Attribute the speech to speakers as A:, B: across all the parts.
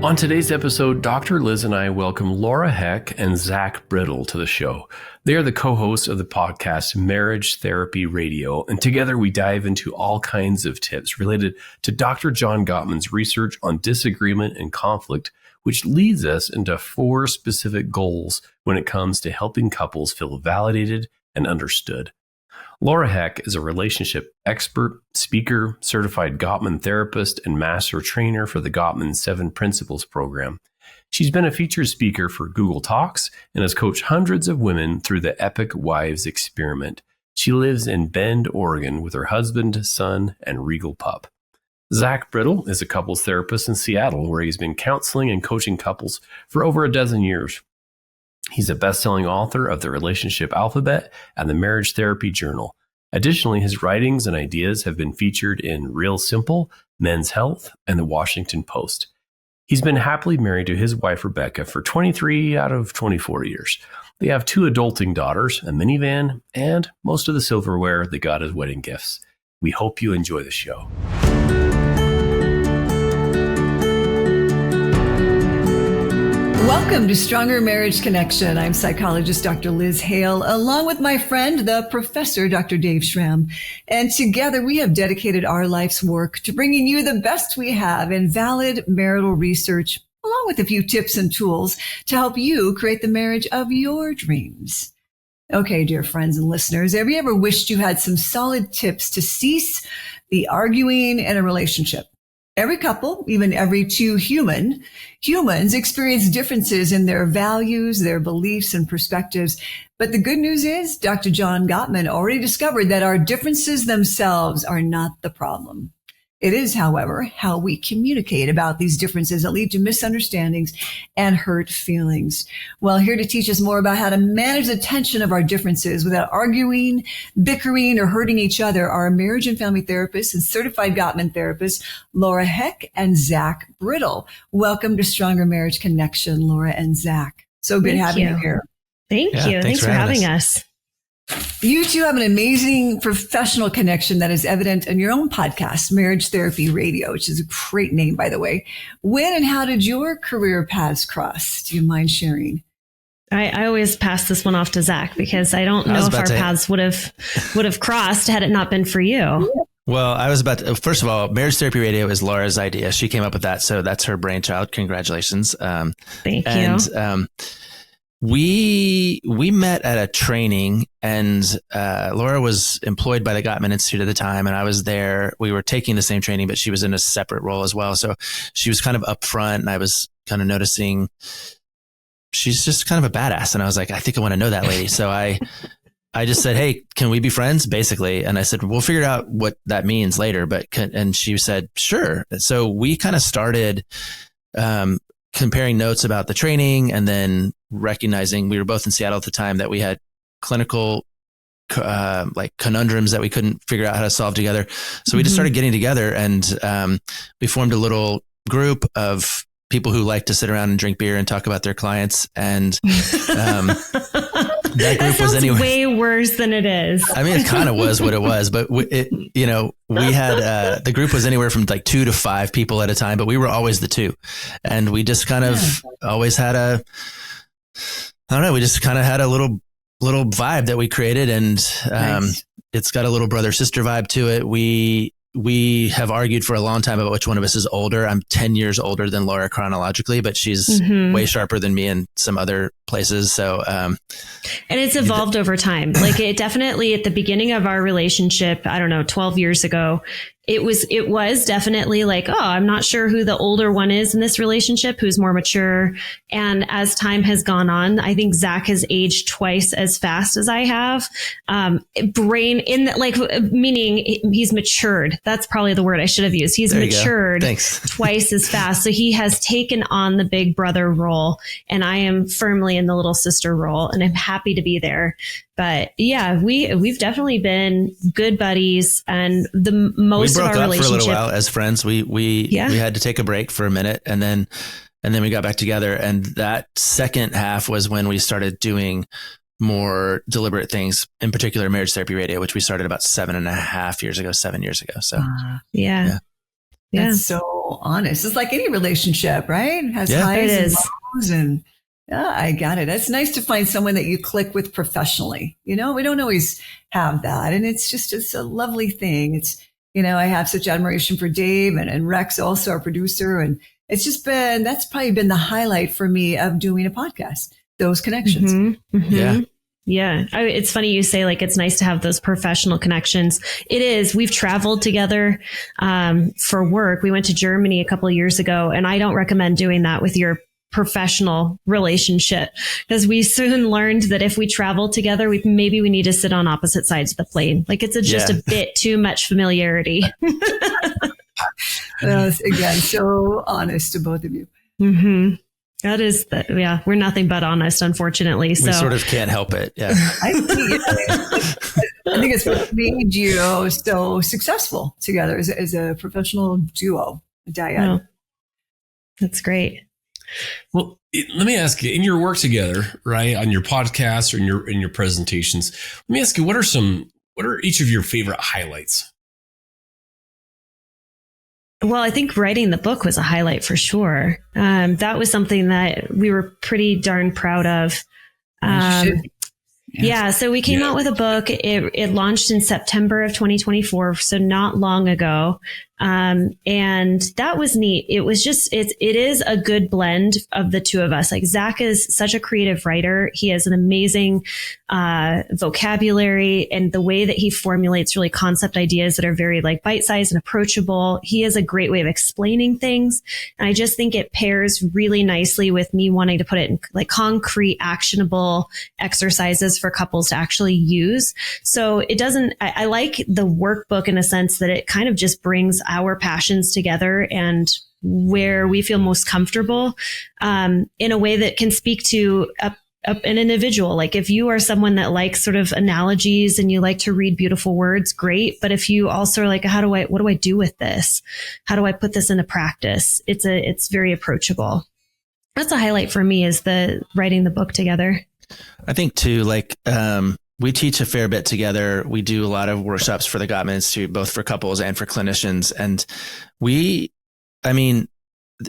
A: On today's episode, Dr. Liz and I welcome Laura Heck and Zach Brittle to the show. They are the co-hosts of the podcast Marriage Therapy Radio, and together we dive into all kinds of tips related to Dr. John Gottman's research on disagreement and conflict, which leads us into 4 specific goals when it comes to helping couples feel validated and understood. Laura Heck is a relationship expert, speaker, certified Gottman therapist, and master trainer for the Gottman 7 Principles program. She's been a featured speaker for Google Talks and has coached hundreds of women through the Epic Wives experiment. She lives in Bend, Oregon with her husband, son, and regal pup. Zach Brittle is a couples therapist in Seattle, where he's been counseling and coaching couples for over a dozen years. He's a best-selling author of The Relationship Alphabet and the Marriage Therapy Journal. Additionally, his writings and ideas have been featured in Real Simple, Men's Health, and the Washington Post. He's been happily married to his wife, Rebecca, for 23 out of 24 years. They have 2 adulting daughters, a minivan, and most of the silverware they got as wedding gifts. We hope you enjoy the show.
B: Welcome to Stronger Marriage Connection. I'm psychologist Dr. Liz Hale, along with my friend, the professor, Dr. Dave Schramm. And together we have dedicated our life's work to bringing you the best we have in valid marital research, along with a few tips and tools to help you create the marriage of your dreams. Okay, dear friends and listeners, have you ever wished you had some solid tips to cease the arguing in a relationship? Every couple, even every 2 humans experience differences in their values, their beliefs, and perspectives. But the good news is Dr. John Gottman already discovered that our differences themselves are not the problem. It is, however, how we communicate about these differences that lead to misunderstandings and hurt feelings. Well, here to teach us more about how to manage the tension of our differences without arguing, bickering, or hurting each other are a marriage and family therapist and certified Gottman therapist, Laura Heck and Zach Brittle. Welcome to Stronger Marriage Connection, Laura and Zach. So good having you here.
C: Thank you. Thanks for having us.
B: You two have an amazing professional connection that is evident in your own podcast, Marriage Therapy Radio, which is a great name, by the way. When and how did your career paths cross? Do you mind sharing?
C: I always pass this one off to Zach because I don't know if our paths would have crossed had it not been for you.
D: Well, I was about to, first of all, Marriage Therapy Radio is Laura's idea. She came up with that. So that's her brainchild. Congratulations.
C: Thank you.
D: We met at a training, and Laura was employed by the Gottman Institute at the time, and I was there. We were taking the same training, but she was in a separate role as well. So she was kind of upfront, and I was kind of noticing she's just kind of a badass. And I was like, I think I want to know that lady. So I just said, hey, can we be friends? Basically. And I said, we'll figure out what that means later. And she said, sure. So we kind of started comparing notes about the training, and then recognizing we were both in Seattle at the time, that we had clinical like conundrums that we couldn't figure out how to solve together. So we just started getting together, and we formed a little group of people who like to sit around and drink beer and talk about their clients. And that group was anyway
C: way worse than it is.
D: I mean, it kind of was what it was, but we had the group was anywhere from like 2 to 5 people at a time, but we were always the 2, and we just kind of always had we just kind of had a little vibe that we created, and it's got a little brother sister vibe to it. We have argued for a long time about which one of us is older. I'm 10 years older than Laura chronologically, but she's way sharper than me in some other places. So,
C: and it's evolved over time. Like, it definitely at the beginning of our relationship, I don't know, 12 years ago, it was definitely like, oh, I'm not sure who the older one is in this relationship, who's more mature. And as time has gone on, I think Zach has aged twice as fast as I have. Meaning he's matured. That's probably the word I should have used. He's matured twice as fast. So he has taken on the big brother role, and I am firmly in the little sister role, and I'm happy to be there. But yeah, we've definitely been good buddies, and the most of our relationship. We broke up for a little while
D: as friends. We had to take a break for a minute, and then we got back together. And that second half was when we started doing more deliberate things, in particular Marriage Therapy Radio, which we started about 7 years ago. So
C: yeah.
B: That's so honest. It's like any relationship, right? It has highs and lows, and I got it. It's nice to find someone that you click with professionally. We don't always have that. And it's a lovely thing. I have such admiration for Dave and Rex, also our producer. And that's probably been the highlight for me of doing a podcast, those connections.
C: Mm-hmm. Mm-hmm. Yeah. Yeah. It's funny you say it's nice to have those professional connections. It is. We've traveled together for work. We went to Germany a couple of years ago, and I don't recommend doing that with your professional relationship, because we soon learned that if we travel together, we need to sit on opposite sides of the plane. It's just a bit too much familiarity.
B: Again, so honest to both of you.
C: Mm-hmm. That is we're nothing but honest, unfortunately. So
D: we sort of can't help it. Yeah.
B: I think it's what made you so successful together as a professional duo, a dyad.
C: Oh, that's great.
A: Well, let me ask you, in your work together, right, on your podcast or in your presentations, let me ask you, what are each of your favorite highlights?
C: Well, I think writing the book was a highlight for sure. That was something that we were pretty darn proud of. So we came out with a book. It launched in September of 2024, so not long ago. And that was neat. It was it is a good blend of the two of us. Zach is such a creative writer. He has an amazing vocabulary, and the way that he formulates really concept ideas that are very bite-sized and approachable. He has a great way of explaining things. And I just think it pairs really nicely with me wanting to put it in concrete, actionable exercises for couples to actually use. So it doesn't, I like the workbook in a sense that it kind of just brings our passions together and where we feel most comfortable in a way that can speak to an individual. If you are someone that likes sort of analogies and you like to read beautiful words, great. But if you also are what do I do with this? How do I put this into practice? It's very approachable. That's a highlight for me, is the writing the book together.
D: I think too, we teach a fair bit together. We do a lot of workshops for the Gottman Institute, both for couples and for clinicians. And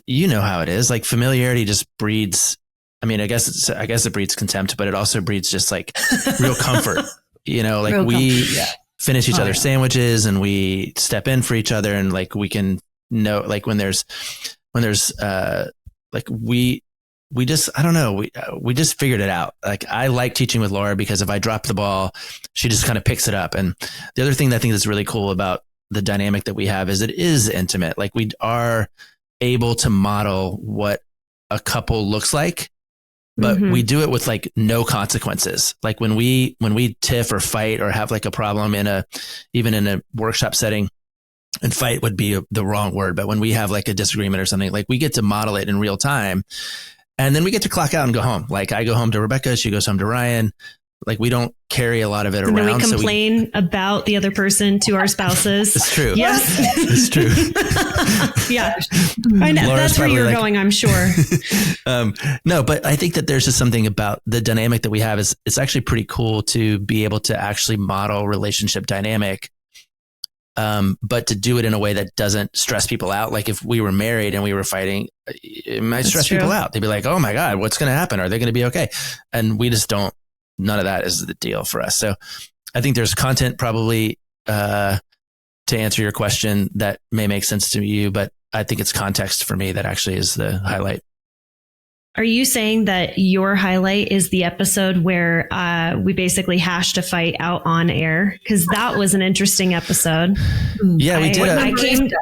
D: you know how it is. Familiarity just breeds, I guess it breeds contempt, but it also breeds just real comfort. We finish each other's sandwiches, and we step in for each other, and we can know we just, I don't know. We just figured it out. I like teaching with Laura because if I drop the ball, she just kind of picks it up. And the other thing that I think that's really cool about the dynamic that we have is it is intimate. We are able to model what a couple looks like, but we do it with no consequences. When we tiff or fight or have a problem even in a workshop setting, and fight would be the wrong word, but when we have a disagreement or something, we get to model it in real time. And then we get to clock out and go home. I go home to Rebecca. She goes home to Ryan. We don't carry a lot of it around.
C: And then we complain about the other person to our spouses.
D: It's true.
C: Yes.
D: It's true.
C: Yeah. I know. That's where you're going, I'm sure.
D: No, but I think that there's just something about the dynamic that we have it's actually pretty cool to be able to actually model relationship dynamic. But to do it in a way that doesn't stress people out. If we were married and we were fighting, it might stress people out. They'd be like, oh my God, what's going to happen? Are they going to be okay? And we just don't, none of that is the deal for us. So I think there's content probably, to answer your question that may make sense to you, but I think it's context for me that actually is the highlight.
C: Are you saying that your highlight is the episode where we basically hashed a fight out on air? Because that was an interesting episode.
D: Yeah, we did.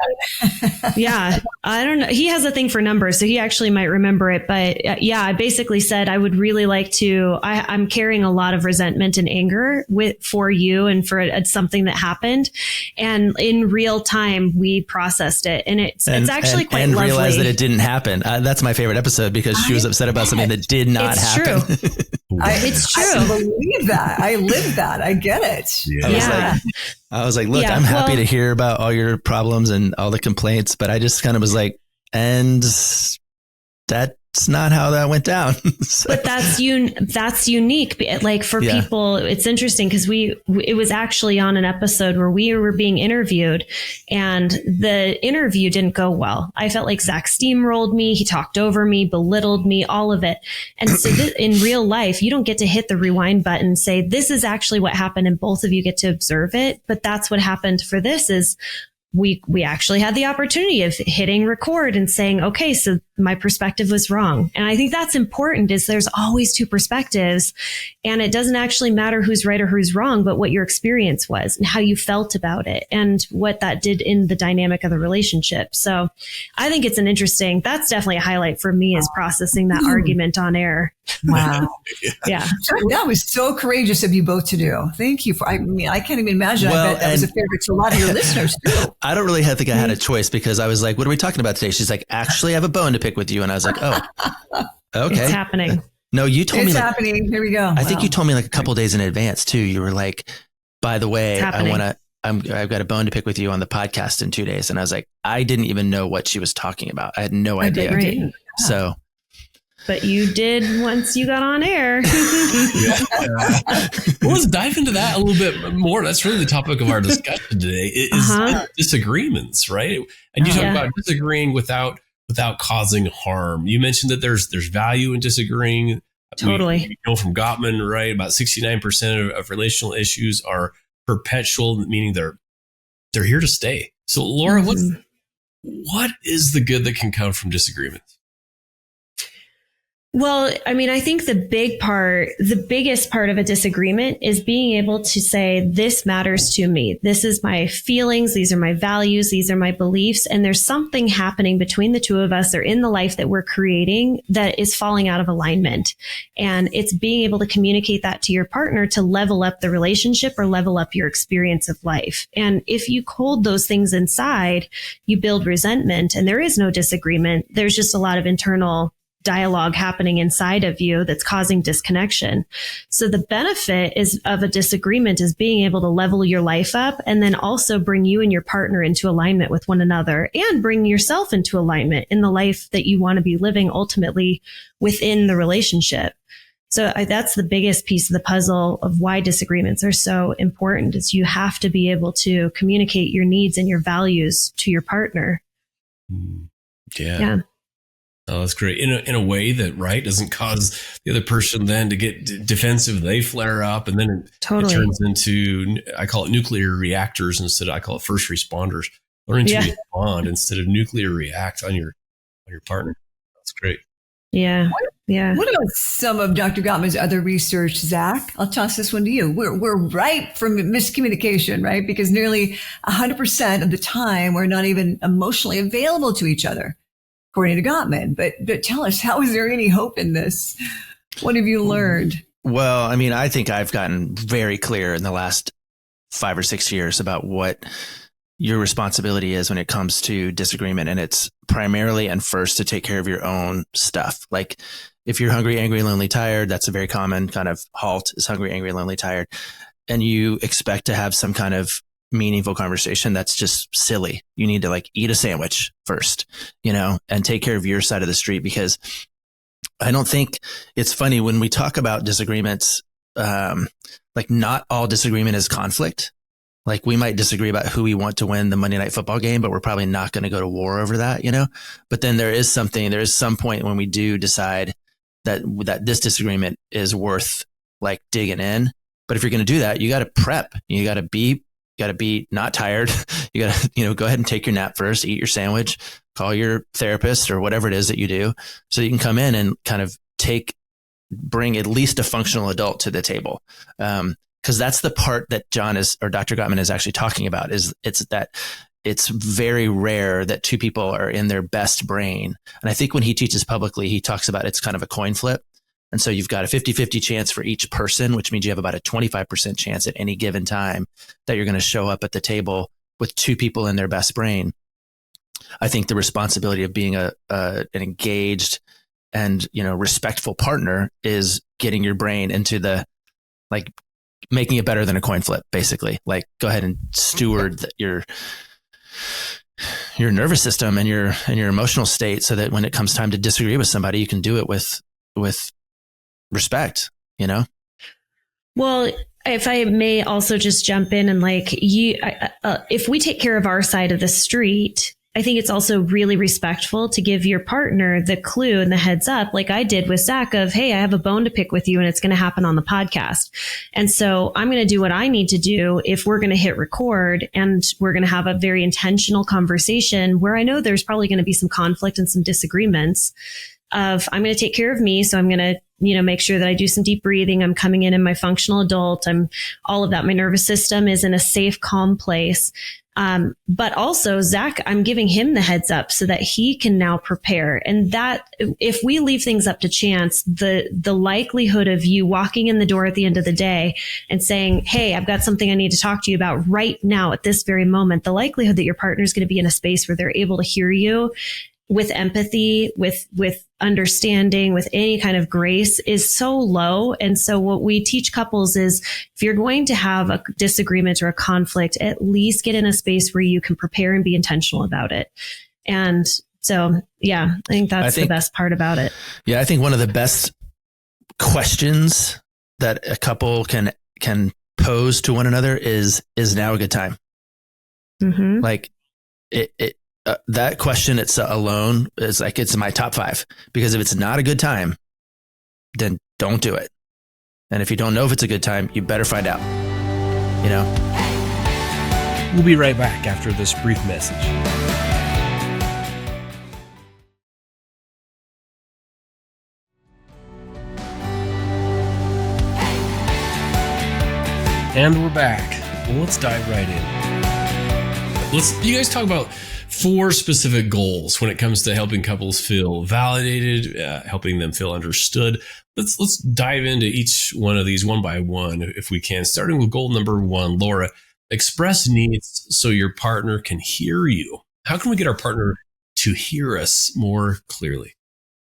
C: Yeah, I don't know. He has a thing for numbers, so he actually might remember it. But I basically said I would really like to. I'm carrying a lot of resentment and anger for you and for something that happened, and in real time we processed it, and it's actually quite lovely.
D: And realized that it didn't happen. That's my favorite episode because she was upset about something that did not happen.
C: True. It's true.
B: I believe that. I live that. I get it.
C: Yeah.
D: I was like, look, I'm happy to hear about all your problems and all the complaints, but I just kind of was like, and that it's not how that went down.
C: So. But that's unique. Like for people, it's interesting because it was actually on an episode where we were being interviewed and the interview didn't go well. I felt like Zach steamrolled me. He talked over me, belittled me, all of it. And so in real life, you don't get to hit the rewind button and say, this is actually what happened. And both of you get to observe it. But that's what happened for this is we actually had the opportunity of hitting record and saying, okay, so my perspective was wrong. And I think that's important is there's always two perspectives and it doesn't actually matter who's right or who's wrong, but what your experience was and how you felt about it and what that did in the dynamic of the relationship. So I think it's that's definitely a highlight for me is processing that argument on air.
B: Wow.
C: Yeah.
B: That was so courageous of you both to do. Thank you I can't even imagine. I bet that was a favorite to a lot of your listeners too.
D: I don't really think I had a choice because I was like, what are we talking about today? She's like, actually I have a bone to pick with you. And I was like, oh, okay.
C: It's happening.
D: No, you told me.
B: It's happening. Here we go.
D: I think you told me like a couple of days in advance too. You were like, by the way, I've got a bone to pick with you on the podcast in 2 days. And I was like, I didn't even know what she was talking about. I had no idea.
C: Right.
D: So.
C: But you did once you got on air.
A: Well, let's dive into that a little bit more. That's really the topic of our discussion today is disagreements, right? And you talk about disagreeing without causing harm. You mentioned that there's value in disagreeing.
C: Totally.
A: We know from Gottman, right? About 69% of relational issues are perpetual, meaning they're here to stay. So Laura, what is the good that can come from disagreements?
C: Well, I mean, I think the biggest part of a disagreement is being able to say, this matters to me. This is my feelings. These are my values. These are my beliefs. And there's something happening between the two of us or in the life that we're creating that is falling out of alignment. And it's being able to communicate that to your partner to level up the relationship or level up your experience of life. And if you hold those things inside, you build resentment and there is no disagreement. There's just a lot of internal dialogue happening inside of you that's causing disconnection. So the benefit of a disagreement is being able to level your life up and then also bring you and your partner into alignment with one another and bring yourself into alignment in the life that you want to be living ultimately within the relationship. So that's the biggest piece of the puzzle of why disagreements are so important is you have to be able to communicate your needs and your values to your partner.
A: Yeah. Oh, that's great. In a way that, right, doesn't cause the other person then to get defensive. They flare up and then it turns into, I call it nuclear reactors I call it first responders. Learning to respond instead of nuclear react on your partner. That's great.
C: Yeah.
B: What about some of Dr. Gottman's other research, Zach? I'll toss this one to you. We're ripe for miscommunication, right? Because nearly 100% of the time, we're not even emotionally available to each other, according to Gottman. But tell us, how is there any hope in this? What have you learned?
D: Well, I mean, I think I've gotten very clear in the last 5 or 6 years about what your responsibility is when it comes to disagreement. And it's primarily and first to take care of your own stuff. Like if you're hungry, angry, lonely, tired, that's a very common kind of halt is hungry, angry, lonely, tired. And you expect to have some kind of meaningful conversation. That's just silly. You need to like eat a sandwich first, and take care of your side of the street, because I don't think it's funny when we talk about disagreements, like not all disagreement is conflict. Like we might disagree about who we want to win the Monday Night Football game, but we're probably not going to go to war over that, But then there is some point when we do decide that this disagreement is worth like digging in. But if you're going to do that, you got to prep. You got to be not tired. You got to, go ahead and take your nap first, eat your sandwich, call your therapist or whatever it is that you do, so you can come in and kind of bring at least a functional adult to the table. Because that's the part that Dr. Gottman is actually talking about it's very rare that two people are in their best brain. And I think when he teaches publicly, he talks about it's kind of a coin flip. And so you've got a 50-50 chance for each person, which means you have about a 25% chance at any given time that you're going to show up at the table with two people in their best brain. I think the responsibility of being an engaged and, respectful partner is getting your brain into making it better than a coin flip, basically. Like go ahead and steward your your nervous system and your emotional state, so that when it comes time to disagree with somebody, you can do it with respect, you know?
C: Well, if I may also just jump in and if we take care of our side of the street, I think it's also really respectful to give your partner the clue and the heads up, like I did with Zach, of, hey, I have a bone to pick with you and it's going to happen on the podcast. And so I'm going to do what I need to do if we're going to hit record, and we're going to have a very intentional conversation where I know there's probably going to be some conflict and some disagreements. I'm going to take care of me. So I'm going to, make sure that I do some deep breathing. I'm coming in my functional adult. I'm all of that. My nervous system is in a safe, calm place. But also Zach, I'm giving him the heads up so that he can now prepare. And that if we leave things up to chance, the likelihood of you walking in the door at the end of the day and saying, hey, I've got something I need to talk to you about right now at this very moment, the likelihood that your partner is going to be in a space where they're able to hear you with empathy, with understanding, with any kind of grace is so low. And so what we teach couples is, if you're going to have a disagreement or a conflict, at least get in a space where you can prepare and be intentional about it. And so, yeah, I think that's the best part about it.
D: Yeah. I think one of the best questions that a couple can pose to one another is now a good time? Mm-hmm. Like that question, it's alone is like, it's my top 5, because if it's not a good time, then don't do it. And if you don't know if it's a good time, you better find out,
A: We'll be right back after this brief message. And we're back. Well, let's dive right in. You guys talk about 4 specific goals when it comes to helping couples feel validated, helping them feel understood. Let's dive into each one of these one by one, if we can, starting with goal number 1. Laura, express needs so your partner can hear you. How can we get our partner to hear us more clearly?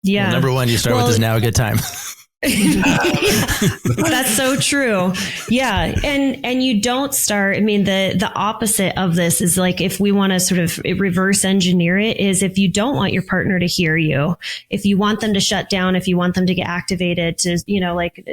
C: Yeah.
D: Well, number 1, you start with, is now a good time.
C: That's so true. Yeah. And you don't start, the opposite of this is like, if we want to sort of reverse engineer it, is if you don't want your partner to hear you, if you want them to shut down, if you want them to get activated, to,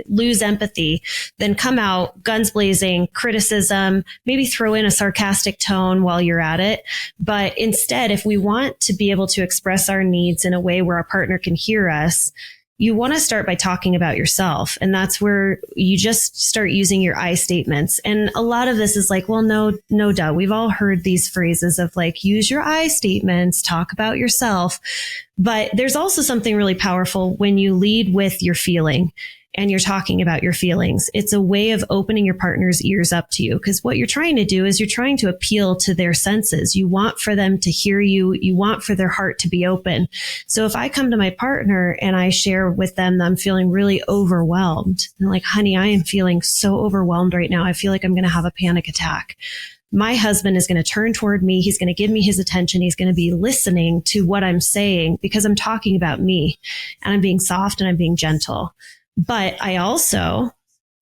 C: lose empathy, then come out guns blazing, criticism, maybe throw in a sarcastic tone while you're at it. But instead, if we want to be able to express our needs in a way where our partner can hear us, you want to start by talking about yourself. And that's where you just start using your I statements. And a lot of this is like, well, no doubt. We've all heard these phrases of like, use your I statements, talk about yourself. But there's also something really powerful when you lead with your feeling and you're talking about your feelings. It's a way of opening your partner's ears up to you, because what you're trying to do is you're trying to appeal to their senses. You want for them to hear you. You want for their heart to be open. So if I come to my partner and I share with them that I'm feeling really overwhelmed, and like, honey, I am feeling so overwhelmed right now. I feel like I'm going to have a panic attack. My husband is going to turn toward me. He's going to give me his attention. He's going to be listening to what I'm saying, because I'm talking about me and I'm being soft and I'm being gentle. But I also,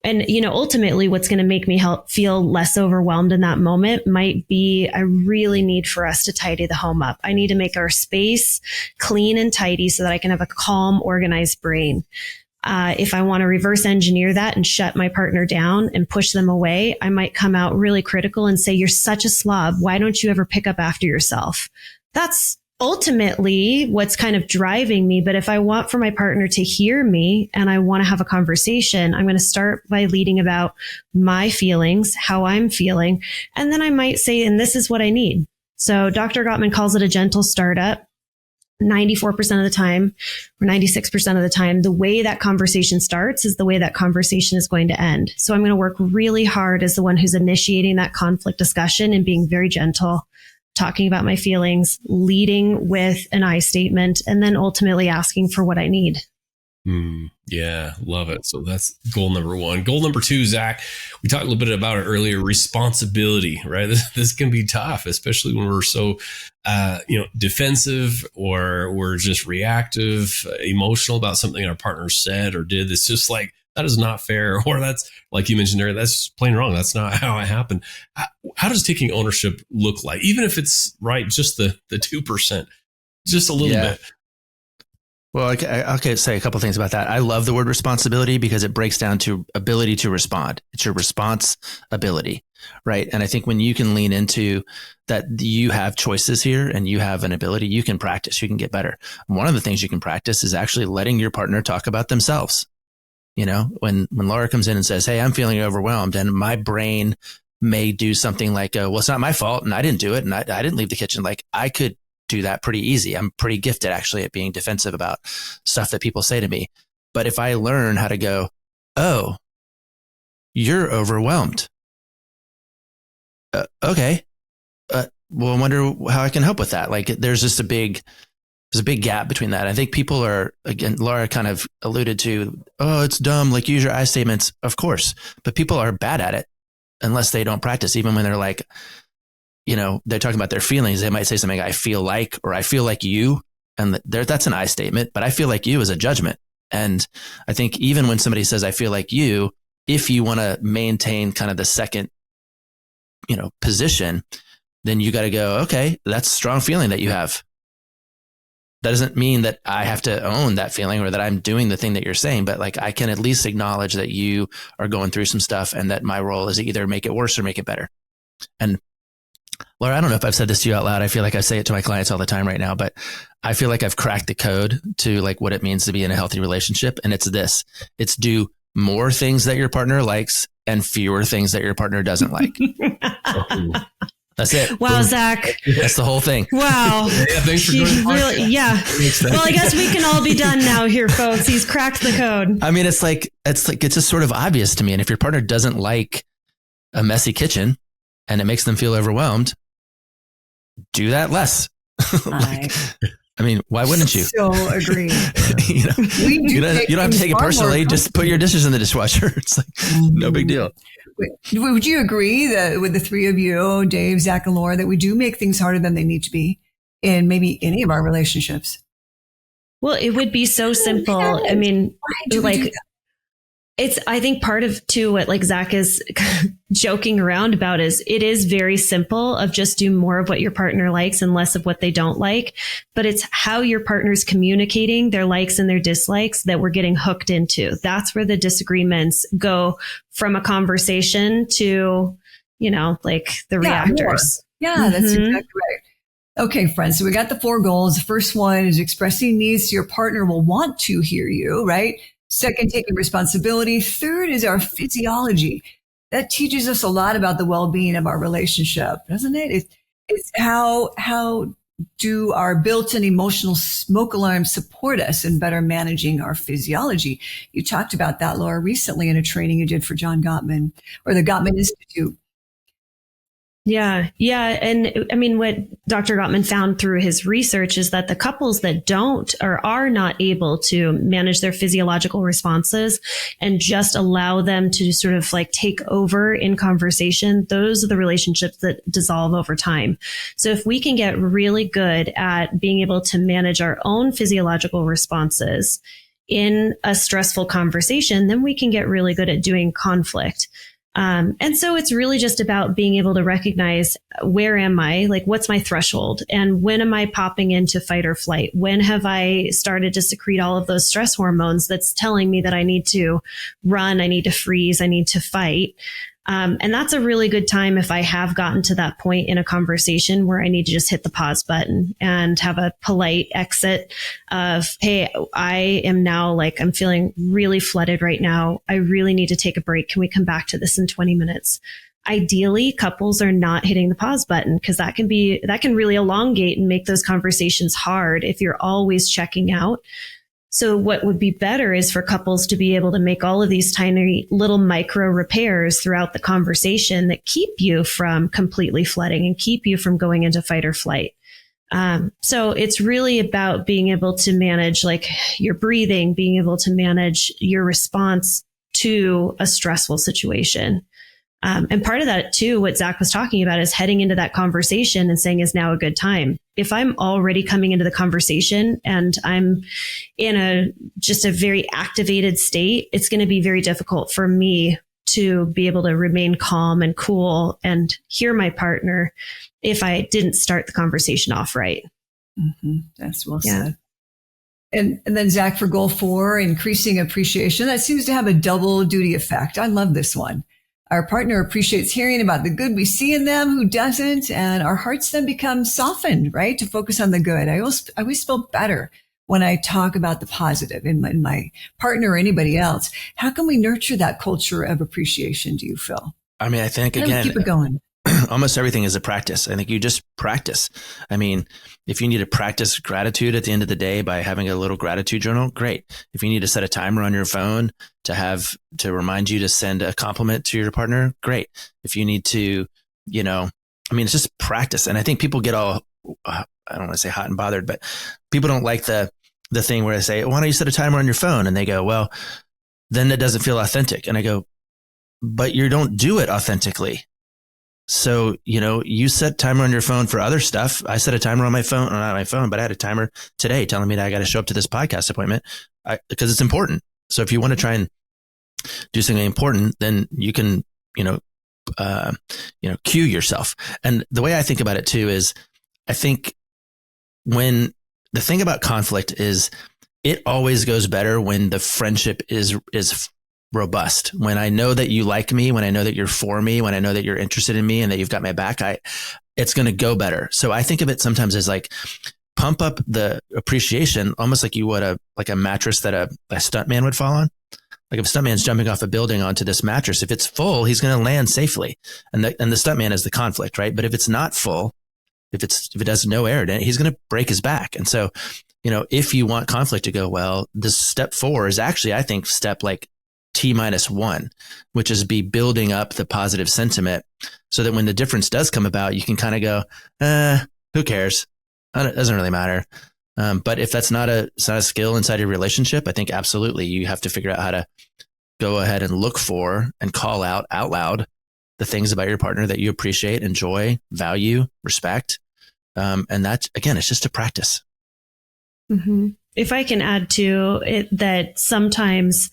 C: and ultimately what's going to make me feel less overwhelmed in that moment might be, I really need for us to tidy the home up. I need to make our space clean and tidy so that I can have a calm, organized brain. If I want to reverse engineer that and shut my partner down and push them away, I might come out really critical and say, you're such a slob. Why don't you ever pick up after yourself? That's ultimately what's kind of driving me. But if I want for my partner to hear me and I want to have a conversation, I'm going to start by leading about my feelings, how I'm feeling. And then I might say, and this is what I need. So Dr. Gottman calls it a gentle startup. 94% of the time, or 96% of the time, the way that conversation starts is the way that conversation is going to end. So I'm going to work really hard as the one who's initiating that conflict discussion and being very gentle, talking about my feelings, leading with an I statement, and then ultimately asking for what I need.
A: Yeah, love it. So that's goal number 1. Goal number 2, Zach, we talked a little bit about it earlier, responsibility, right? This can be tough, especially when we're so, defensive, or we're just reactive, emotional about something our partner said or did. It's just like, that is not fair. Or that's, like you mentioned earlier, that's plain wrong. That's not how it happened. How does taking ownership look like? Even if it's right, just the 2%, just a little bit.
D: Well, I could say a couple of things about that. I love the word responsibility because it breaks down to ability to respond. It's your response ability, right? And I think when you can lean into that, you have choices here and you have an ability, you can practice, you can get better. One of the things you can practice is actually letting your partner talk about themselves. You know, when Laura comes in and says, hey, I'm feeling overwhelmed, and my brain may do something like, well, it's not my fault and I didn't do it and I didn't leave the kitchen. Like, I could do that pretty easy. I'm pretty gifted actually at being defensive about stuff that people say to me. But if I learn how to go, oh, you're overwhelmed. Okay. Well, I wonder how I can help with that. Like, there's a big gap between that. I think people are, again, Laura kind of alluded to, oh, it's dumb. Like, use your I statements. Of course. But people are bad at it unless they don't practice. Even when they're like, you know, they're talking about their feelings. They might say something, I feel like, or I feel like you. And that's an I statement, but I feel like you is a judgment. And I think even when somebody says, I feel like you, if you want to maintain kind of the second, you know, position, then you got to go, okay, that's a strong feeling that you have. That doesn't mean that I have to own that feeling or that I'm doing the thing that you're saying, but like, I can at least acknowledge that you are going through some stuff and that my role is to either make it worse or make it better. And Laura, I don't know if I've said this to you out loud. I feel like I say it to my clients all the time right now, but I feel like I've cracked the code to like what it means to be in a healthy relationship. And it's this, it's do more things that your partner likes and fewer things that your partner doesn't like. That's it.
C: Wow, Zach.
D: That's the whole thing.
C: Wow.
A: Yeah, thanks for doing
C: really, yeah. Well, I guess we can all be done now here, folks. He's cracked the code.
D: I mean, it's just sort of obvious to me. And if your partner doesn't like a messy kitchen and it makes them feel overwhelmed, do that less. I mean, why wouldn't you?
B: So agree.
D: You know, you don't have to take it personally. Just put your dishes in the dishwasher. It's like no big deal.
B: Would you agree that with the three of you, Dave, Zach, and Laura, that we do make things harder than they need to be in maybe any of our relationships?
C: Well, it would be so simple. I mean, like, I think part of too what like Zach is joking around about is it is very simple of just do more of what your partner likes and less of what they don't like. But it's how your partner's communicating their likes and their dislikes that we're getting hooked into. That's where the disagreements go from a conversation to, you know, like the reactors.
B: Yeah, that's exactly right. Okay, friends. So we got the 4 goals. The first one is expressing needs so your partner will want to hear you, right? Second, taking responsibility. Third is our physiology. That teaches us a lot about the well-being of our relationship, doesn't it? It's how do our built-in emotional smoke alarms support us in better managing our physiology? You talked about that, Laura, recently in a training you did for John Gottman or the Gottman Institute.
C: Yeah. Yeah. And I mean, what Dr. Gottman found through his research is that the couples that don't or are not able to manage their physiological responses and just allow them to sort of like take over in conversation, those are the relationships that dissolve over time. So if we can get really good at being able to manage our own physiological responses in a stressful conversation, then we can get really good at doing conflict. And so it's really just about being able to recognize where am I, like what's my threshold and when am I popping into fight or flight? When have I started to secrete all of those stress hormones that's telling me that I need to run, I need to freeze, I need to fight. And that's a really good time if I have gotten to that point in a conversation where I need to just hit the pause button and have a polite exit of, hey, I am now like, I'm feeling really flooded right now. I really need to take a break. Can we come back to this in 20 minutes? Ideally, couples are not hitting the pause button because that can really elongate and make those conversations hard if you're always checking out. So what would be better is for couples to be able to make all of these tiny little micro repairs throughout the conversation that keep you from completely flooding and keep you from going into fight or flight. So it's really about being able to manage like your breathing, being able to manage your response to a stressful situation. And part of that too, what Zach was talking about is heading into that conversation and saying, is now a good time? If I'm already coming into the conversation and I'm in just a very activated state, it's going to be very difficult for me to be able to remain calm and cool and hear my partner if I didn't start the conversation off right.
B: Mm-hmm. That's well said. And then Zach, for goal 4, increasing appreciation, that seems to have a double duty effect. I love this one. Our partner appreciates hearing about the good we see in them, who doesn't, and our hearts then become softened, right, to focus on the good. I always feel better when I talk about the positive in my partner or anybody else. How can we nurture that culture of appreciation, do you feel?
D: I mean, I think, again,
B: keep it going.
D: Almost everything is a practice. I think you just practice. I mean, if you need to practice gratitude at the end of the day by having a little gratitude journal, great. If you need to set a timer on your phone to remind you to send a compliment to your partner, great. If you need to, it's just practice. And I think people get all, I don't want to say hot and bothered, but people don't like the thing where they say, why don't you set a timer on your phone? And they go, well, then it doesn't feel authentic. And I go, but you don't do it authentically. So, you set timer on your phone for other stuff. I set a timer on my phone, or not on my phone, but I had a timer today telling me that I got to show up to this podcast appointment because it's important. So if you want to try and do something important, then you can, cue yourself. And the way I think about it too is I think when the thing about conflict is it always goes better when the friendship is robust. When I know that you like me, when I know that you're for me, when I know that you're interested in me and that you've got my back, it's going to go better. So I think of it sometimes as like pump up the appreciation, almost like you would a mattress that a stuntman would fall on. Like if a stuntman's jumping off a building onto this mattress, if it's full, he's going to land safely. And the stuntman is the conflict, right? But if it's not full, if it has no air in it, he's going to break his back. And so, if you want conflict to go well, this step 4 is actually, I think, step like T-1, which is be building up the positive sentiment so that when the difference does come about, you can kind of go, who cares? It doesn't really matter. But if it's not a skill inside your relationship, I think absolutely you have to figure out how to go ahead and look for and call out loud the things about your partner that you appreciate, enjoy, value, respect. And that, again, it's just a practice.
C: Mm-hmm. If I can add to it that sometimes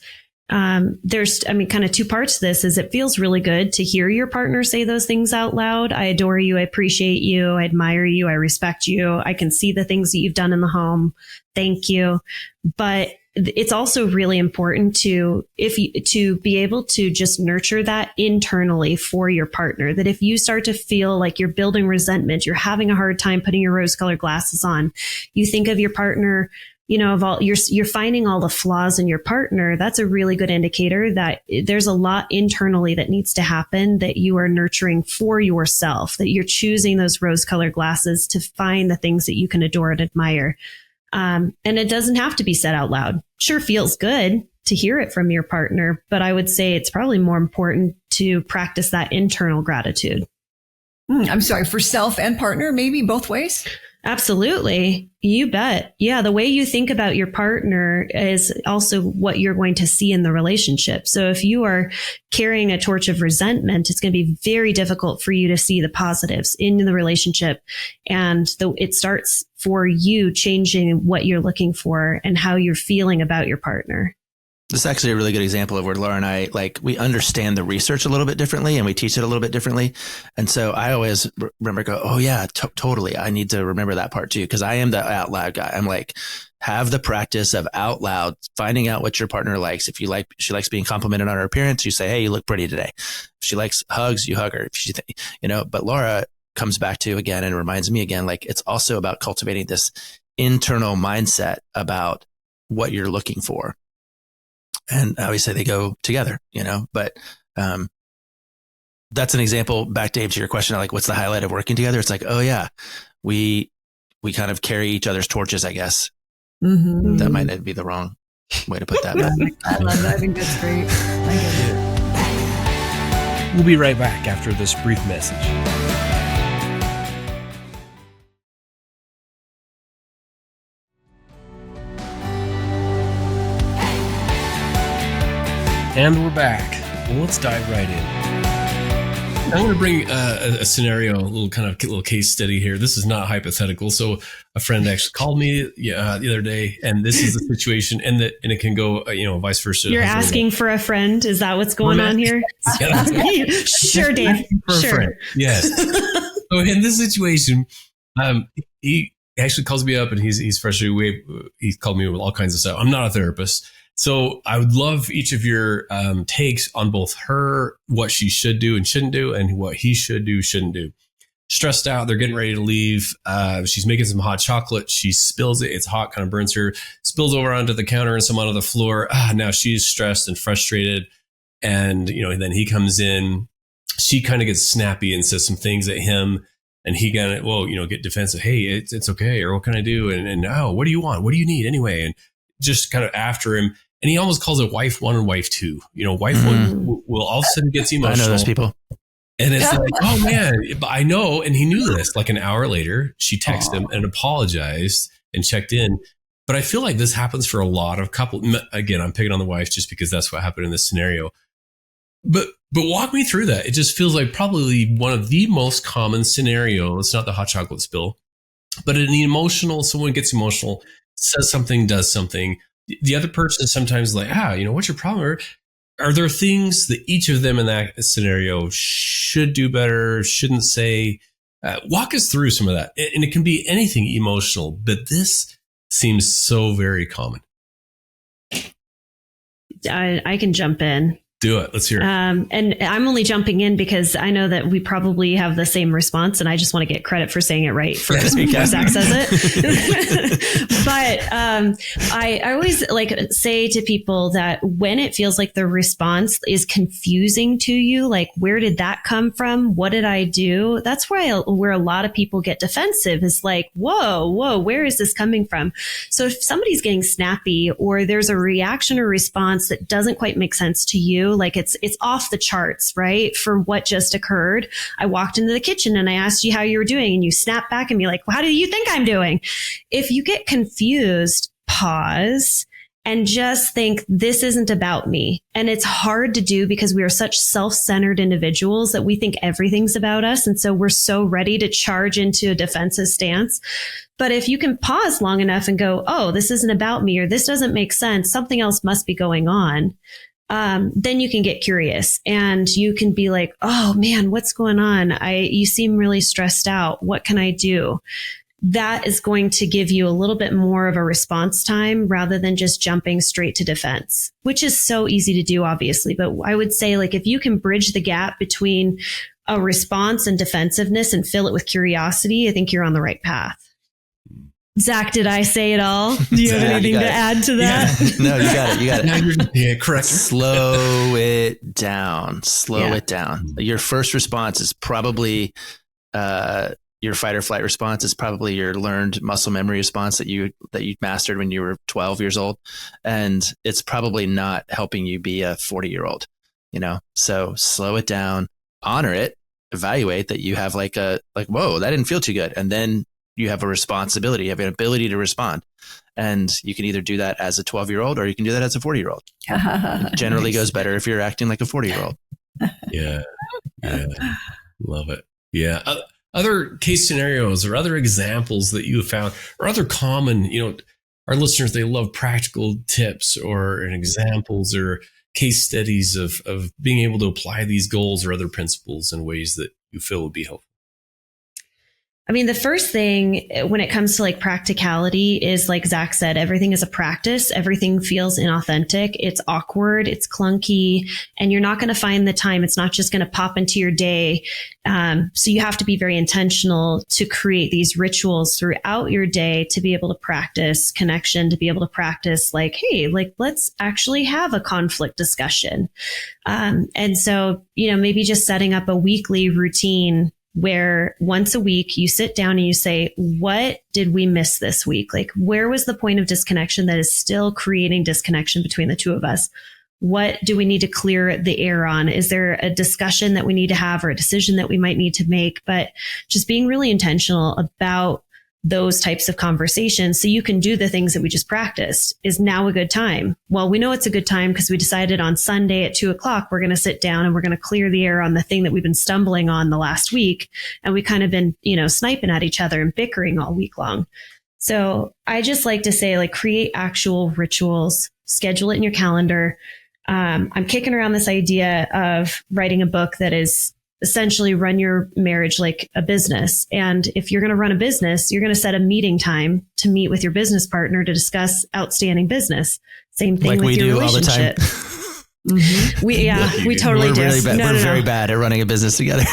C: there's, kind of 2 parts to this is it feels really good to hear your partner say those things out loud. I adore you. I appreciate you. I admire you. I respect you. I can see the things that you've done in the home. Thank you. But it's also really important to be able to just nurture that internally for your partner, that if you start to feel like you're building resentment, you're having a hard time putting your rose-colored glasses on, you think of your partner, you're finding all the flaws in your partner. That's a really good indicator that there's a lot internally that needs to happen that you are nurturing for yourself, that you're choosing those rose-colored glasses to find the things that you can adore and admire. And it doesn't have to be said out loud. Sure feels good to hear it from your partner, but I would say it's probably more important to practice that internal gratitude.
B: I'm sorry, for self and partner, maybe both ways?
C: Absolutely. You bet. Yeah. The way you think about your partner is also what you're going to see in the relationship. So if you are carrying a torch of resentment, it's going to be very difficult for you to see the positives in the relationship. And it starts for you changing what you're looking for and how you're feeling about your partner.
D: This is actually a really good example of where Laura and I, we understand the research a little bit differently and we teach it a little bit differently. And so I always remember oh yeah, totally. I need to remember that part too. Cause I am the out loud guy. I'm like, have the practice of out loud, finding out what your partner likes. If she likes being complimented on her appearance, you say, hey, you look pretty today. If she likes hugs, you hug her. If she, but Laura comes back to again and reminds me again, it's also about cultivating this internal mindset about what you're looking for. And I always say they go together, but that's an example. Back, Dave, to your question, what's the highlight of working together? It's oh yeah, we kind of carry each other's torches, I guess. Mm-hmm. That might not be the wrong way to put that.
B: I love that. I think that's great. I get
A: it. We'll be right back after this brief message. And we're back. Well, let's dive right in. I'm going to bring a scenario, a little case study here. This is not hypothetical. So a friend actually called me the other day, and this is the situation, and it can go, vice versa.
C: You're asking for a friend. Is that what's going on here? Sure, Dave. Sure.
A: Yes. So in this situation, he actually calls me up, and he's frustrated. He's called me with all kinds of stuff. I'm not a therapist. So I would love each of your takes on both her, what she should do and shouldn't do, and what he should do, shouldn't do. Stressed out, they're getting ready to leave. She's making some hot chocolate. She spills it. It's hot, kind of burns her. Spills over onto the counter and some onto the floor. Now she's stressed and frustrated. And, then he comes in. She kind of gets snappy and says some things at him. And he get defensive. Hey, it's okay. Or what can I do? And what do you want? What do you need anyway? And just kind of after him. And he almost calls it wife one and wife two. Wife one will all of a sudden gets emotional.
D: I know those people.
A: And it's like, oh man, I know. And he knew this. Like an hour later, she texted him and apologized and checked in. But I feel like this happens for a lot of couples. Again, I'm picking on the wife just because that's what happened in this scenario. But walk me through that. It just feels like probably one of the most common scenarios. It's not the hot chocolate spill, but someone gets emotional, says something, does something. The other person is sometimes like, what's your problem? Are there things that each of them in that scenario should do better, shouldn't say? Walk us through some of that. And it can be anything emotional, but this seems so very common.
C: I can jump in.
A: Do it. Let's hear it.
C: And I'm only jumping in because I know that we probably have the same response, and I just want to get credit for saying it right first before Zach says it. But I always say to people that when it feels like the response is confusing to you, like where did that come from? What did I do? That's where a lot of people get defensive. Is like, whoa, where is this coming from? So if somebody's getting snappy or there's a reaction or response that doesn't quite make sense to you, like it's off the charts, right? For what just occurred. I walked into the kitchen and I asked you how you were doing, and you snap back and be like, well, how do you think I'm doing? If you get confused, pause and just think, this isn't about me. And it's hard to do because we are such self-centered individuals that we think everything's about us. And so we're so ready to charge into a defensive stance. But if you can pause long enough and go, oh, this isn't about me, or this doesn't make sense, something else must be going on. Then you can get curious and you can be like, oh man, what's going on? You seem really stressed out. What can I do? That is going to give you a little bit more of a response time rather than just jumping straight to defense, which is so easy to do, obviously. But I would say, like, if you can bridge the gap between a response and defensiveness and fill it with curiosity, I think you're on the right path. Zach, did I say it all? Do you have anything to add to that?
D: Yeah. No, you got it.
A: Yeah, correct.
D: Slow it down. It down. Your first response is probably your fight or flight response is probably your learned muscle memory response that you mastered when you were 12 years old. And it's probably not helping you be a 40-year-old, So slow it down, honor it, evaluate that you have whoa, that didn't feel too good. And then you have a responsibility, you have an ability to respond. And you can either do that as a 12-year-old or you can do that as a 40-year-old. It generally goes better if you're acting like a 40-year-old.
A: Yeah. Love it. Yeah. Other case scenarios or other examples that you have found, or other common, our listeners, they love practical tips or examples or case studies of being able to apply these goals or other principles in ways that you feel would be helpful.
C: I mean, the first thing when it comes to like practicality is, like Zach said, everything is a practice. Everything feels inauthentic. It's awkward. It's clunky, and you're not going to find the time. It's not just going to pop into your day. So you have to be very intentional to create these rituals throughout your day to be able to practice connection, to be able to practice like, hey, like, let's actually have a conflict discussion. And so, maybe just setting up a weekly routine where once a week you sit down and you say, what did we miss this week? Like, where was the point of disconnection that is still creating disconnection between the two of us? What do we need to clear the air on? Is there a discussion that we need to have or a decision that we might need to make? But just being really intentional about those types of conversations so you can do the things that we just practiced. Is now a good time? Well, we know it's a good time because we decided on Sunday at 2:00, we're going to sit down and we're going to clear the air on the thing that we've been stumbling on the last week. And we kind of been, sniping at each other and bickering all week long. So I just like to say, like, create actual rituals, schedule it in your calendar. I'm kicking around this idea of writing a book that is essentially run your marriage like a business. And if you're going to run a business, you're going to set a meeting time to meet with your business partner to discuss outstanding business. Same thing like with your relationship.
D: All the time.
C: Mm-hmm. We totally do.
D: Really we're very bad at running a business together.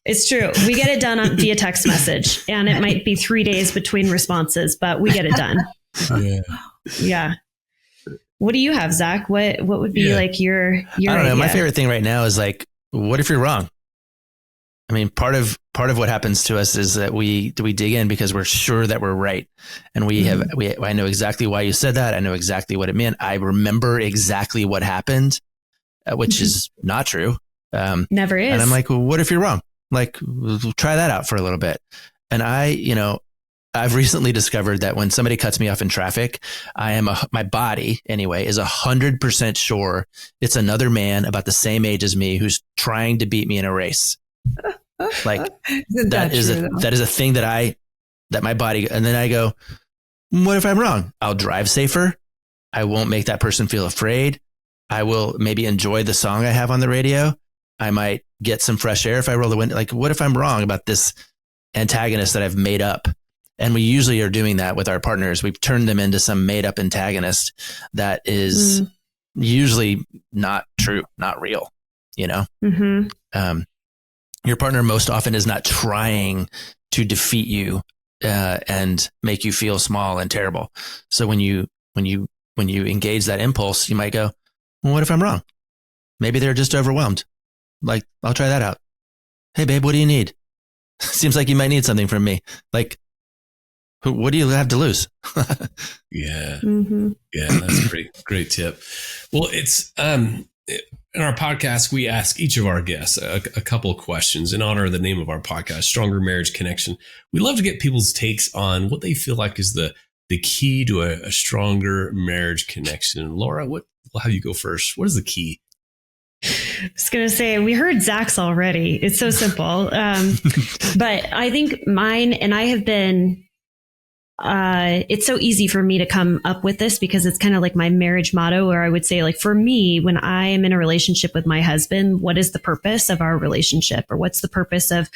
C: It's true. We get it done via text message, and it might be 3 days between responses, but we get it done. Yeah. What do you have, Zach? What would be like your
D: I don't know.
C: idea?
D: My favorite thing right now is like, what if you're wrong? I mean, part of what happens to us is that we dig in because we're sure that we're right. And I know exactly why you said that. I know exactly what it meant. I remember exactly what happened, which is not true.
C: Never is.
D: And I'm like, well, what if you're wrong? Like, we'll try that out for a little bit. And I've recently discovered that when somebody cuts me off in traffic, my body anyway is 100% sure it's another man about the same age as me who's trying to beat me in a race. Like that is a thing that my body, and then I go, what if I'm wrong? I'll drive safer. I won't make that person feel afraid. I will maybe enjoy the song I have on the radio. I might get some fresh air if I roll the window. Like, what if I'm wrong about this antagonist that I've made up? And we usually are doing that with our partners. We've turned them into some made up antagonist that is usually not true, not real, Mm-hmm. Your partner most often is not trying to defeat you and make you feel small and terrible. So when you engage that impulse, you might go, well, what if I'm wrong? Maybe they're just overwhelmed. Like, I'll try that out. Hey, babe, what do you need? Seems like you might need something from me. Like, what do you have to lose?
A: Yeah. Mm-hmm. Yeah, that's a pretty great tip. Well, it's in our podcast, we ask each of our guests a couple of questions in honor of the name of our podcast, Stronger Marriage Connection. We love to get people's takes on what they feel like is the key to a stronger marriage connection. Laura, we'll have you go first. What is the key?
C: I was going to say, we heard Zach's already. It's so simple. But I think mine, and I have been, it's so easy for me to come up with this because it's kind of like my marriage motto, where I would say, like, for me, when I am in a relationship with my husband, what is the purpose of our relationship, or what's the purpose of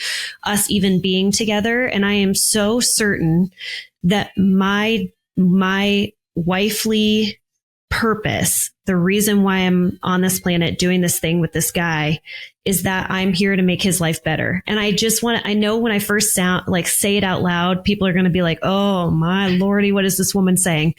C: us even being together? And I am so certain that my wifely purpose, the reason why I'm on this planet doing this thing with this guy, is that I'm here to make his life better. And I know when I first say it out loud, people are going to be like, oh my Lordy, what is this woman saying?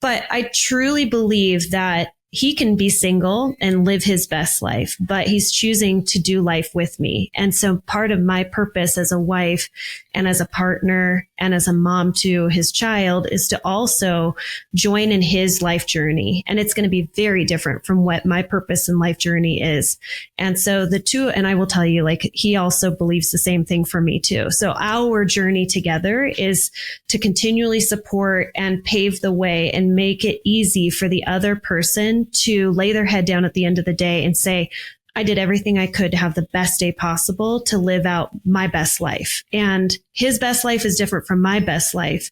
C: But I truly believe that he can be single and live his best life, but he's choosing to do life with me. And so part of my purpose as a wife and as a partner and as a mom to his child is to also join in his life journey. And it's going to be very different from what my purpose and life journey is. And so the two, and I will tell you, like, he also believes the same thing for me too. So our journey together is to continually support and pave the way and make it easy for the other person to lay their head down at the end of the day and say, I did everything I could to have the best day possible, to live out my best life. And his best life is different from my best life.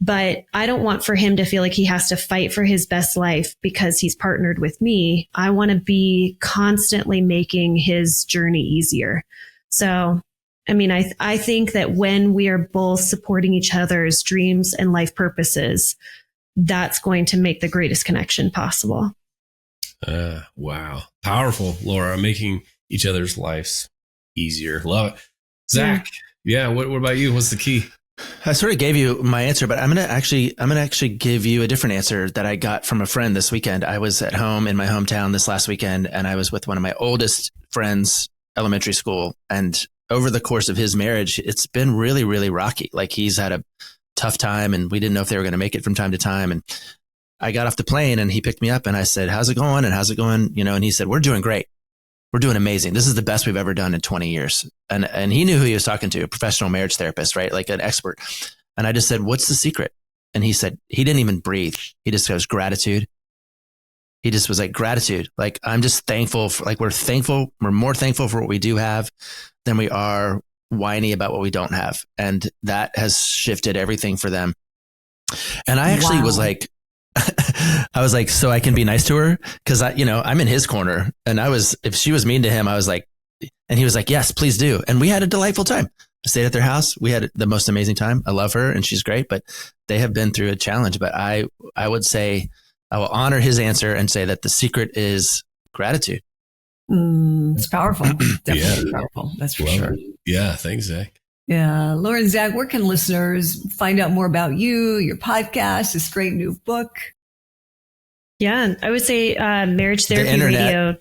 C: But I don't want for him to feel like he has to fight for his best life because he's partnered with me. I want to be constantly making his journey easier. So, I mean, I think that when we are both supporting each other's dreams and life purposes, that's going to make the greatest connection possible.
A: Wow. Powerful, Laura, making each other's lives easier. Love it. Zach, yeah, what about you? What's the key?
D: I sort of gave you my answer, but I'm going to actually give you a different answer that I got from a friend this weekend. I was at home in my hometown this last weekend, and I was with one of my oldest friends, elementary school. And over the course of his marriage, it's been really, really rocky. Like, he's had a tough time, and we didn't know if they were going to make it from time to time. And I got off the plane and he picked me up and I said, how's it going? And how's it going? And he said, we're doing great. We're doing amazing. This is the best we've ever done in 20 years. And he knew who he was talking to, a professional marriage therapist, right? Like an expert. And I just said, what's the secret? And he said, he didn't even breathe. He just goes, gratitude. He just was like, gratitude. Like, I'm just thankful for, like, we're thankful. We're more thankful for what we do have than we are whiny about what we don't have. And that has shifted everything for them. And I actually was like, I was like, so I can be nice to her? Cause I'm in his corner, and if she was mean to him, I was like, and he was like, yes, please do. And we had a delightful time. I stayed at their house. We had the most amazing time. I love her and she's great, but they have been through a challenge. But I would say I will honor his answer and say that the secret is gratitude.
B: It's powerful. Definitely powerful. That's for sure.
A: Yeah. Thanks, Zach.
B: Yeah. Laura and Zach, where can listeners find out more about you, your podcast, this great new book?
C: Yeah, I would say Marriage Therapy Radio.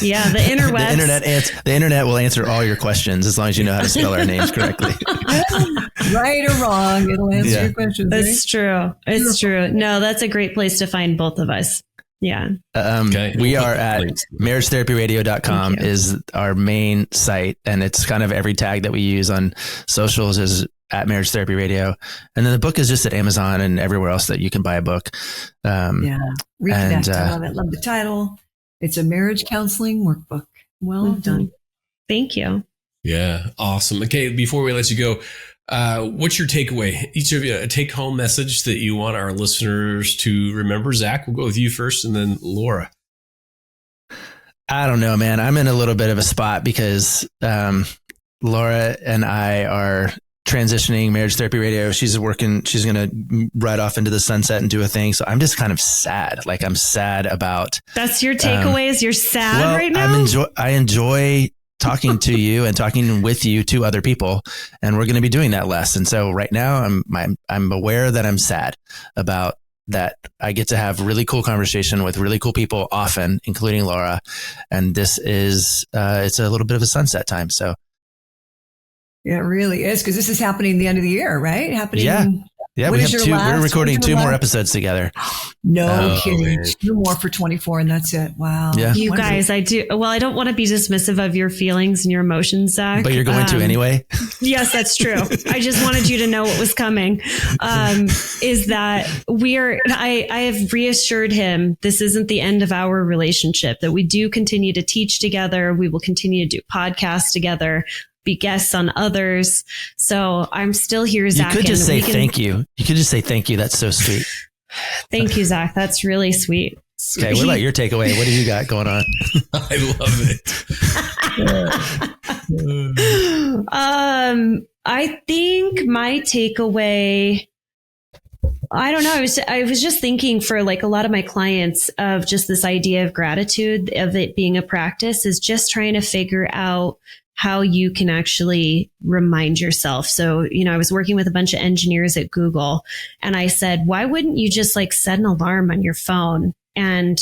C: Yeah, the interwebs.
D: The internet will answer all your questions as long as you know how to spell our names correctly.
B: Right or wrong, it'll answer your questions.
C: That's true. It's true. No, that's a great place to find both of us. Yeah.
D: We are at marriagetherapyradio.com is our main site. And it's kind of every tag that we use on socials is at Marriage Therapy Radio. And then the book is just at Amazon and everywhere else that you can buy a book.
B: Reconnect. I love the title. It's a marriage counseling workbook. Well done.
C: Thank you.
A: Yeah. Awesome. Okay. Before we let you go, what's your takeaway? Each of you, a take home message that you want our listeners to remember. Zach, we'll go with you first, and then Laura.
D: I don't know, man. I'm in a little bit of a spot because Laura and I are transitioning Marriage Therapy Radio. She's going to ride off into the sunset and do a thing. So I'm just kind of sad. Like, I'm sad about.
C: That's your takeaway is you're sad right now?
D: I enjoy talking to you and talking with you to other people. And we're going to be doing that less. And so right now I'm aware that I'm sad about that. I get to have really cool conversation with really cool people often, including Laura. And this is, it's a little bit of a sunset time. So.
B: Yeah, it really is. Cause this is happening at the end of the year, right?
D: Yeah, we're recording two more episodes together.
B: No kidding. 2 more for 24 and that's it. Wow.
D: Yeah.
C: You guys, I don't want to be dismissive of your feelings and your emotions, Zach.
D: But you're going to anyway?
C: Yes, that's true. I just wanted you to know what was coming. Is that I have reassured him this isn't the end of our relationship, that we do continue to teach together. We will continue to do podcasts together, be guests on others. So I'm still here, Zach.
D: You could just say thank you. You could just say thank you. That's so sweet.
C: Thank you, Zach. That's really sweet.
D: Okay. What about your takeaway? What do you got going on?
A: I love
C: it. I think my takeaway, I don't know. I was just thinking for like a lot of my clients of just this idea of gratitude, of it being a practice, is just trying to figure out how you can actually remind yourself. So, I was working with a bunch of engineers at Google and I said, why wouldn't you just like set an alarm on your phone? And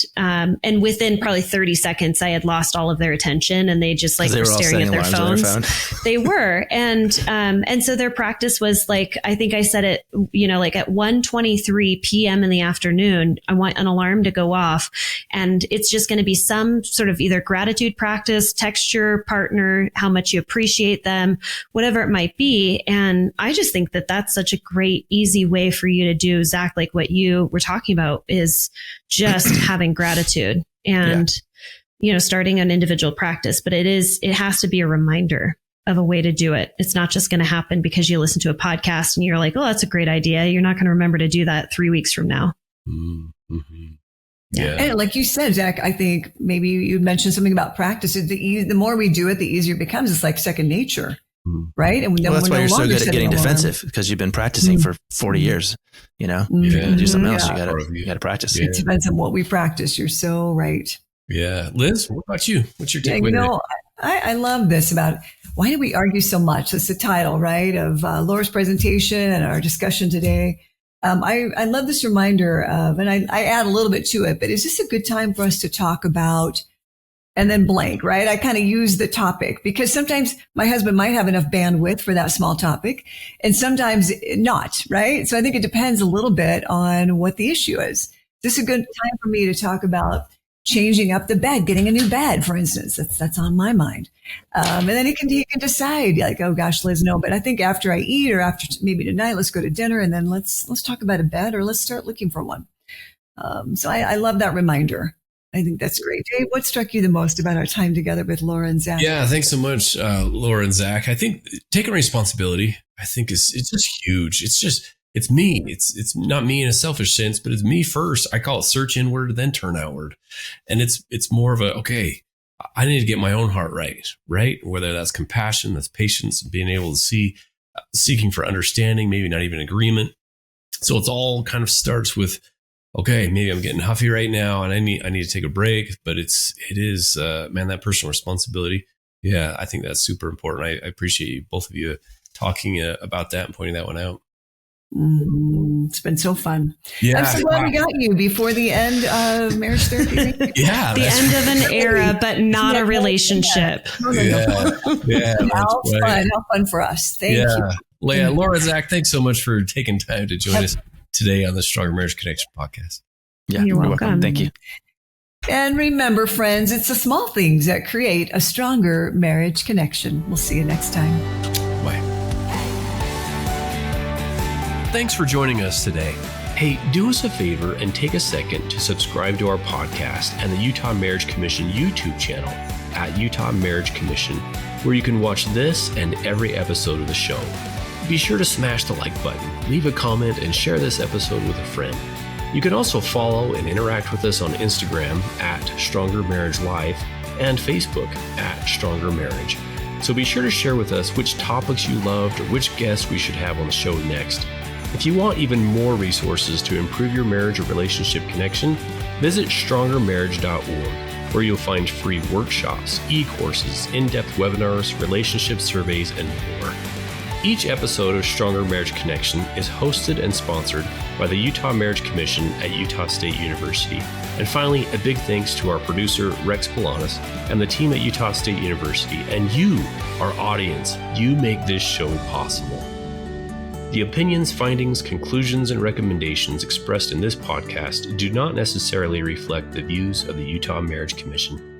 C: within probably 30 seconds, I had lost all of their attention and they just like were staring at their phones. They were. And so their practice was like, I think I said it, like at 1:23 PM in the afternoon, I want an alarm to go off. And it's just going to be some sort of either gratitude practice, text your partner, how much you appreciate them, whatever it might be. And I just think that that's such a great, easy way for you to do, Zach, like what you were talking about is just having gratitude and, starting an individual practice, but it has to be a reminder of a way to do it. It's not just going to happen because you listen to a podcast and you're like, oh, that's a great idea. You're not going to remember to do that 3 weeks from now.
A: Mm-hmm.
B: Yeah. And like you said, Zach, I think maybe you mentioned something about practice. The more we do it, the easier it becomes. It's like second nature. Right. And
D: that's why you're so good at getting defensive, because you've been practicing for 40 years, You're going to do something else. You got to practice.
B: It depends on what we practice. You're so right.
A: Yeah. Liz, what about you? What's your takeaway?
B: I love this about why do we argue so much? That's the title, right, of Laura's presentation and our discussion today. I love this reminder of, and I add a little bit to it, but is this a good time for us to talk about and then blank, right? I kind of use the topic because sometimes my husband might have enough bandwidth for that small topic and sometimes not, right? So I think it depends a little bit on what the issue is. Is this a good time for me to talk about changing up the bed, getting a new bed, for instance. That's on my mind. And then he can decide like, oh gosh, Liz, no, but I think after I eat or after maybe tonight, let's go to dinner and then let's talk about a bed or let's start looking for one. So I love that reminder. I think that's great. Dave, what struck you the most about our time together with Laura and Zach?
A: Yeah, thanks so much, Laura and Zach. I think taking responsibility, I think it's just huge. It's me. It's not me in a selfish sense, but it's me first. I call it search inward, then turn outward. And it's more of okay, I need to get my own heart right? Whether that's compassion, that's patience, being able to see, seeking for understanding, maybe not even agreement. So it's all kind of starts with, okay, maybe I'm getting huffy right now and I need to take a break, but it is that personal responsibility. Yeah, I think that's super important. I appreciate you, both of you, talking about that and pointing that one out.
B: It's been so fun.
A: Yeah,
B: I'm so glad we got you before the end of marriage therapy.
A: Yeah,
C: the end of an era, but not a relationship.
A: Yeah.
B: How fun for us. Thank you.
A: Yeah, Laura, Zach, thanks so much for taking time to join us today on the Stronger Marriage Connection podcast.
D: Yeah, you're welcome. Thank you.
B: And remember, friends, it's the small things that create a stronger marriage connection. We'll see you next time.
A: Bye. Thanks for joining us today. Hey, do us a favor and take a second to subscribe to our podcast and the Utah Marriage Commission YouTube channel at Utah Marriage Commission, where you can watch this and every episode of the show. Be sure to smash the like button, leave a comment, and share this episode with a friend. You can also follow and interact with us on Instagram at Stronger Marriage Life and Facebook at Stronger Marriage. So be sure to share with us which topics you loved or which guests we should have on the show next. If you want even more resources to improve your marriage or relationship connection, visit strongermarriage.org, where you'll find free workshops, e-courses, in-depth webinars, relationship surveys, and more. Each episode of Stronger Marriage Connection is hosted and sponsored by the Utah Marriage Commission at Utah State University. And finally, a big thanks to our producer, Rex Polanis, and the team at Utah State University, and you, our audience. You make this show possible. The opinions, findings, conclusions, and recommendations expressed in this podcast do not necessarily reflect the views of the Utah Marriage Commission.